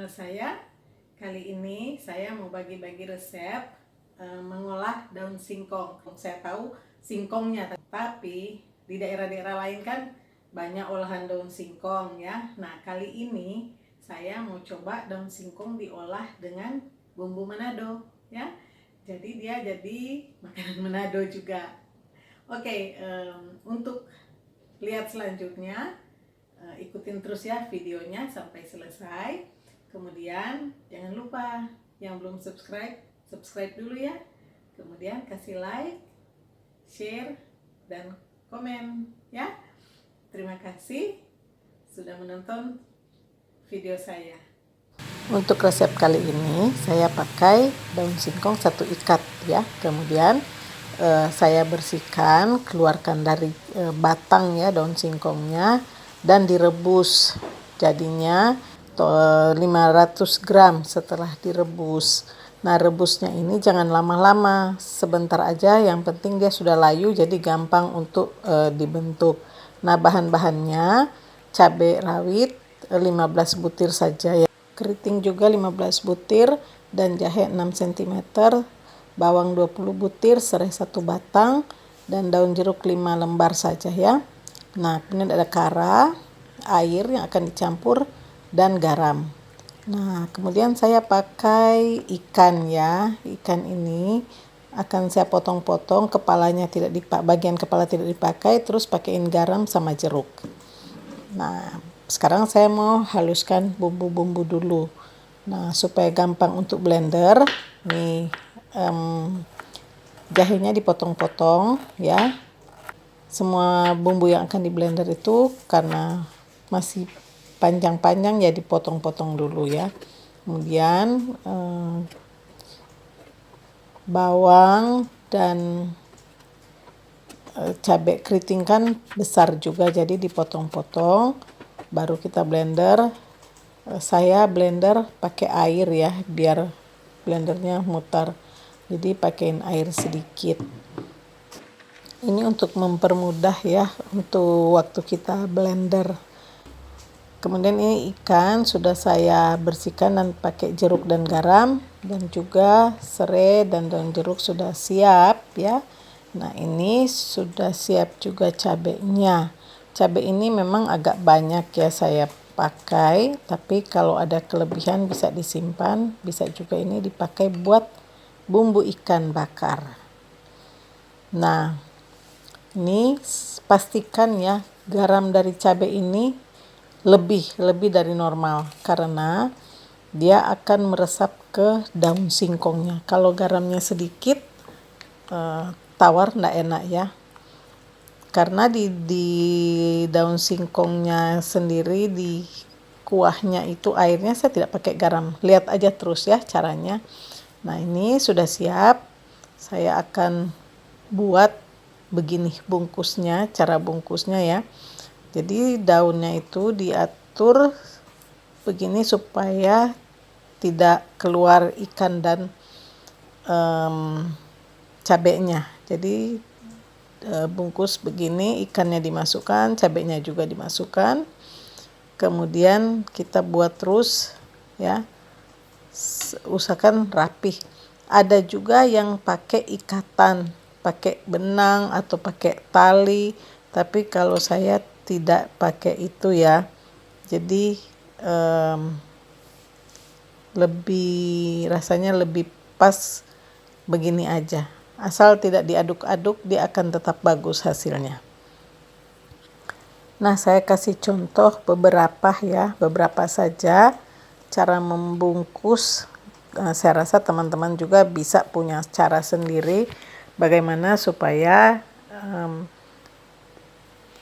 channel saya. Kali ini saya mau bagi-bagi resep mengolah daun singkong. Saya tahu singkongnya, tapi di daerah-daerah lain kan banyak olahan daun singkong ya. Nah, kali ini saya mau coba daun singkong diolah dengan bumbu Manado ya. Jadi dia jadi makanan Manado juga. Oke, untuk lihat selanjutnya ikutin terus ya videonya sampai selesai. Kemudian jangan lupa yang belum subscribe dulu ya. Kemudian kasih like, share, dan komen ya. Terima kasih sudah menonton video saya. Untuk resep kali ini saya pakai daun singkong 1 ikat ya. Kemudian saya bersihkan, keluarkan dari batang ya daun singkongnya dan direbus. Jadinya 500 gram setelah direbus. Nah, rebusnya ini jangan lama-lama, sebentar aja, yang penting dia sudah layu jadi gampang untuk dibentuk. Nah, bahan-bahannya cabai rawit 15 butir saja ya. Keriting juga 15 butir dan jahe 6 cm, bawang 20 butir, serai 1 batang, dan daun jeruk 5 lembar saja ya. Nah, kemudian ada kara, air yang akan dicampur, dan garam. Nah, kemudian saya pakai ikan ya. Ikan ini akan saya potong-potong, kepalanya tidak dipakai, bagian kepala tidak dipakai, terus pakaiin garam sama jeruk. Nah, sekarang saya mau haluskan bumbu-bumbu dulu. Nah, supaya gampang untuk blender, nih jahenya dipotong-potong ya. Semua bumbu yang akan di blender itu karena masih panjang-panjang ya dipotong-potong dulu ya. Kemudian bawang dan cabai keriting kan besar juga, jadi dipotong-potong, baru kita blender. Saya blender pakai air ya biar blendernya mutar, jadi pakaiin air sedikit. Ini untuk mempermudah ya untuk waktu kita blender. Kemudian ini ikan sudah saya bersihkan dan pakai jeruk dan garam, dan juga serai dan daun jeruk sudah siap ya. Nah, ini sudah siap juga cabenya. Cabai ini memang agak banyak ya saya pakai, tapi kalau ada kelebihan bisa disimpan, bisa juga ini dipakai buat bumbu ikan bakar. Nah, ini pastikan ya garam dari cabai ini lebih dari normal, karena dia akan meresap ke daun singkongnya. Kalau garamnya sedikit tawar ndak enak ya, karena di daun singkongnya sendiri, di kuahnya itu airnya saya tidak pakai garam. Lihat aja terus ya caranya. Nah, ini sudah siap. Saya akan buat begini bungkusnya, cara bungkusnya ya. Jadi daunnya itu diatur begini supaya tidak keluar ikan dan cabenya. Jadi bungkus begini, ikannya dimasukkan, cabenya juga dimasukkan. Kemudian kita buat terus ya. Usahakan rapih. Ada juga yang pakai ikatan, pakai benang atau pakai tali, tapi kalau saya tidak pakai itu ya. Jadi rasanya lebih pas begini aja. Asal tidak diaduk-aduk, dia akan tetap bagus hasilnya. Nah, saya kasih contoh beberapa saja cara membungkus. Saya rasa teman-teman juga bisa punya cara sendiri bagaimana supaya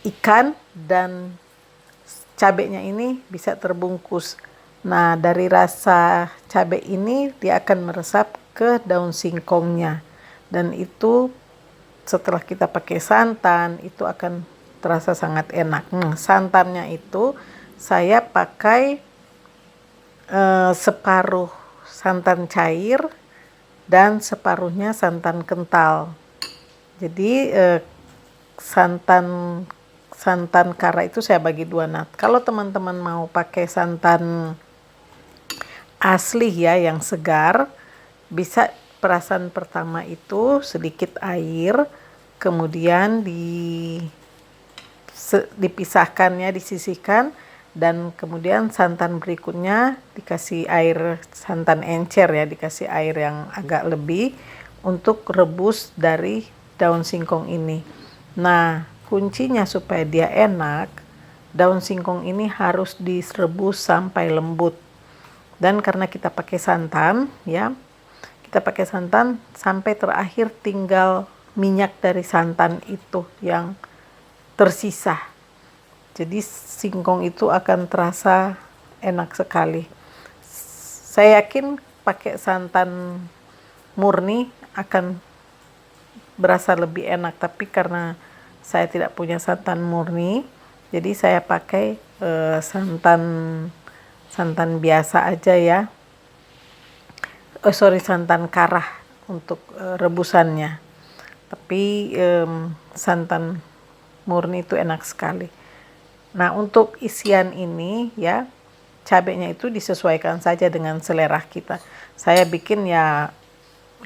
ikan dan cabenya ini bisa terbungkus. Nah, dari rasa cabai ini dia akan meresap ke daun singkongnya, dan itu setelah kita pakai santan itu akan terasa sangat enak. Santannya itu saya pakai separuh santan cair dan separuhnya santan kental. Jadi santan kara itu saya bagi 2 nat. Kalau teman-teman mau pakai santan asli ya, yang segar, bisa perasan pertama itu sedikit air, kemudian dipisahkannya, disisihkan, dan kemudian santan berikutnya dikasih air santan encer ya, dikasih air yang agak lebih untuk rebus dari daun singkong ini. Nah, kuncinya supaya dia enak, daun singkong ini harus direbus sampai lembut. Dan karena kita pakai santan ya, kita pakai santan sampai terakhir tinggal minyak dari santan itu yang tersisa. Jadi singkong itu akan terasa enak sekali. Saya yakin pakai santan murni akan berasa lebih enak, tapi karena saya tidak punya santan murni, jadi saya pakai santan biasa aja ya. Santan karah untuk rebusannya. Tapi santan murni itu enak sekali. Nah, untuk isian ini ya, cabenya itu disesuaikan saja dengan selera kita. Saya bikin ya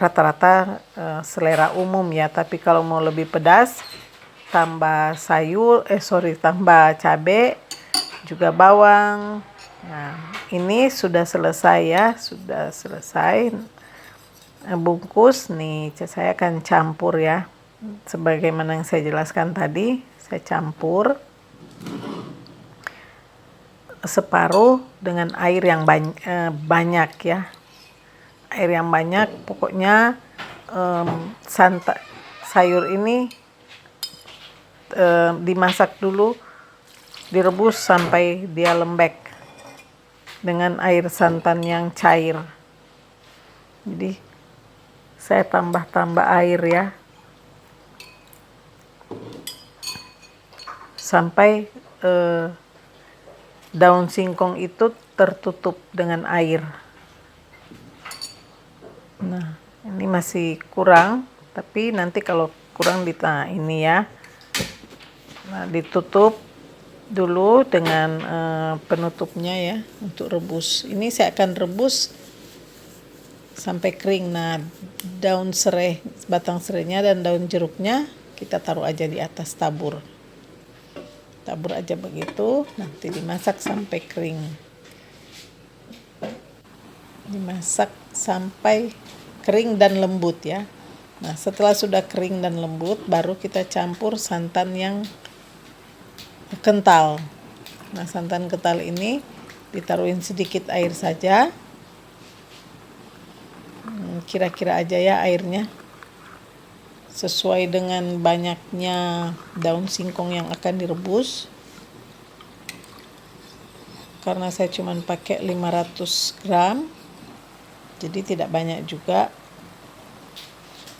rata-rata selera umum ya, tapi kalau mau lebih pedas, tambah tambah cabai, juga bawang. Nah, ini sudah selesai ya, sudah selesai bungkus nih. Saya akan campur ya, sebagaimana yang saya jelaskan tadi. Saya campur separuh dengan air yang banyak ya, air yang banyak. Pokoknya sayur ini dimasak dulu, direbus sampai dia lembek dengan air santan yang cair. Jadi saya tambah air ya, sampai daun singkong itu tertutup dengan air. Nah, ini masih kurang, tapi nanti kalau kurang ini ya. Nah, ditutup dulu dengan penutupnya ya untuk rebus. Ini saya akan rebus sampai kering. Nah, daun serai, batang serainya dan daun jeruknya kita taruh aja di atas tabur. Tabur aja begitu, nanti dimasak sampai kering. Dimasak sampai kering dan lembut ya. Nah, setelah sudah kering dan lembut, baru kita campur santan yang kental. Nah, santan kental ini ditaruhin sedikit air saja. Kira-kira aja ya airnya, sesuai dengan banyaknya daun singkong yang akan direbus. Karena saya cuma pakai 500 gram, jadi tidak banyak juga.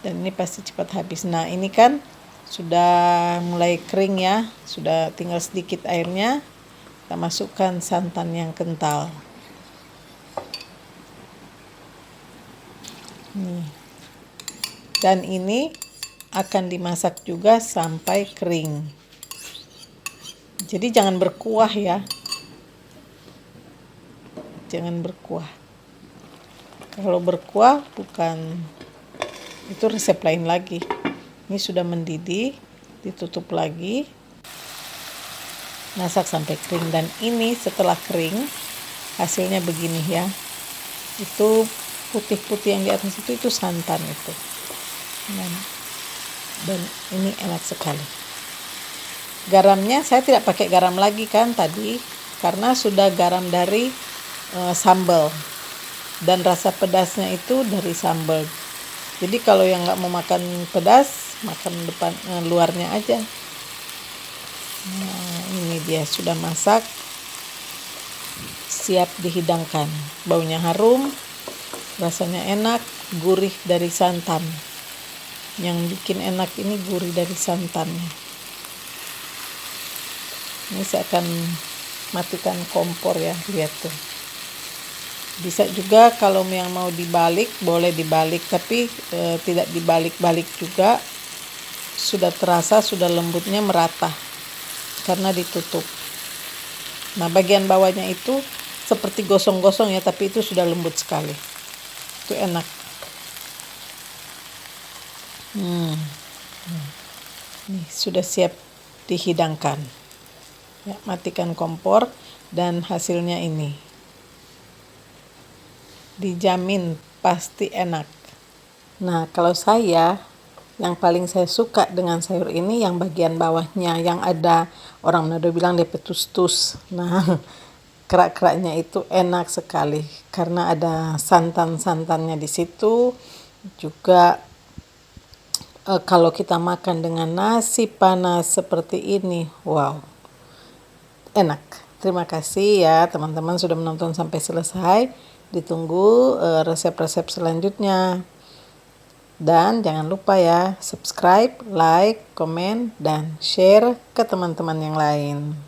Dan ini pasti cepat habis. Nah, ini kan sudah mulai kering ya, sudah tinggal sedikit airnya. Kita masukkan santan yang kental. Dan ini akan dimasak juga sampai kering. Jadi jangan berkuah ya. Jangan berkuah. Kalau berkuah itu resep lain lagi. Ini sudah mendidih, ditutup lagi. Masak sampai kering, dan ini setelah kering hasilnya begini ya. Itu putih-putih yang di atas itu santan itu. Dan ini enak sekali. Garamnya saya tidak pakai garam lagi kan tadi, karena sudah garam dari sambal, dan rasa pedasnya itu dari sambal. Jadi kalau yang nggak mau makan pedas, makan luarnya aja. Nah, ini dia sudah masak, siap dihidangkan. Baunya harum, rasanya enak, gurih dari santan. Yang bikin enak ini gurih dari santannya. Ini saya akan matikan kompor ya, lihat tuh. Bisa juga kalau yang mau dibalik, boleh dibalik, tapi tidak dibalik-balik juga. Sudah terasa, sudah lembutnya merata karena ditutup. Nah, bagian bawahnya itu seperti gosong-gosong ya, tapi itu sudah lembut sekali. Itu enak. Nih, sudah siap dihidangkan. Ya, matikan kompor dan hasilnya ini. Dijamin pasti enak. Nah, kalau saya yang paling saya suka dengan sayur ini yang bagian bawahnya yang ada, orang Manado bilang DP tus-tus. Nah, kerak-keraknya itu enak sekali karena ada santan-santannya di situ. Juga kalau kita makan dengan nasi panas seperti ini, wow, enak. Terima kasih ya teman-teman sudah menonton sampai selesai. Ditunggu resep-resep selanjutnya. Dan jangan lupa ya, subscribe, like, komen, dan share ke teman-teman yang lain.